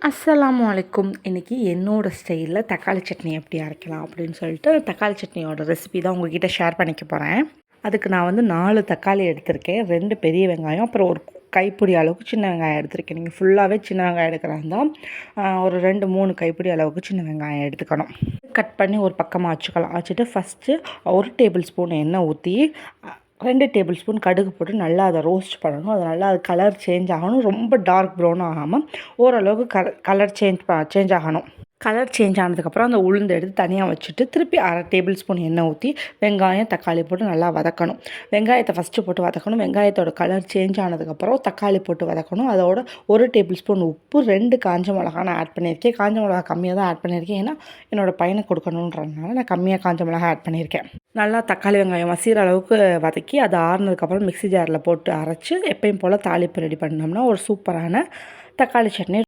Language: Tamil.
அஸ்ஸலாமு அலைக்கும். இன்றைக்கி என்னோடய ஸ்டைலில் தக்காளி சட்னி எப்படி அரைக்கலாம் அப்படின்னு சொல்லிட்டு தக்காளி சட்னியோட ரெசிபி தான் உங்கள்கிட்ட ஷேர் பண்ணிக்க போகிறேன். அதுக்கு நான் வந்து 4 தக்காளி எடுத்திருக்கேன், 2 பெரிய வெங்காயம், அப்புறம் ஒரு கைப்பிடி அளவுக்கு சின்ன வெங்காயம் எடுத்திருக்கேன். நீங்கள் ஃபுல்லாகவே சின்ன வெங்காயம் எடுக்கிறாங்க ஒரு 2-3 கைப்பிடி அளவுக்கு சின்ன வெங்காயம் எடுத்துக்கணும். கட் பண்ணி ஒரு பக்கமாக வச்சுட்டு ஃபஸ்ட்டு 1 டேபிள் ஸ்பூன் எண்ணெய் ஊற்றி 2 டேபிள் ஸ்பூன் கடுகு போட்டு நல்லா அதை ரோஸ்ட் பண்ணணும். அது நல்லா அது கலர் சேஞ்ச் ஆகணும். ரொம்ப டார்க் ப்ரௌன் ஆகாமல் ஓரளவுக்கு கலர் சேஞ்ச் ஆகணும். கலர் சேஞ்ச் ஆனதுக்கப்புறம் அந்த உளுந்து எடுத்து தனியாக வச்சுட்டு திருப்பி 1/2 டேபிள் ஸ்பூன் எண்ணெய் ஊற்றி வெங்காயம் தக்காளி போட்டு நல்லா வதக்கணும். வெங்காயத்தை ஃபஸ்ட்டு போட்டு வதக்கணும். வெங்காயத்தோட கலர் சேஞ்ச் ஆனதுக்கப்புறம் தக்காளி போட்டு வதக்கணும். அதோட 1 டேபிள் ஸ்பூன் உப்பு, 2 காஞ்ச மிளகா நான் ஆட் பண்ணியிருக்கேன். காஞ்ச மிளகா கம்மியாக தான் ஆட் பண்ணியிருக்கேன், ஏன்னா என்னோடய பையனுக்கு கொடுக்கணுன்றதுனால நான் கம்மியாக காஞ்ச மிளகா ஆட் பண்ணியிருக்கேன். நல்லா தக்காளி வெங்காயம் மசிகிற அளவுக்கு வதக்கி அதை ஆறுனதுக்கப்புறம் மிக்ஸி ஜாரில் போட்டு அரைச்சி எப்பயும் போல் தாளிப்பு ரெடி பண்ணோம்னா ஒரு சூப்பரான தக்காளி சட்னி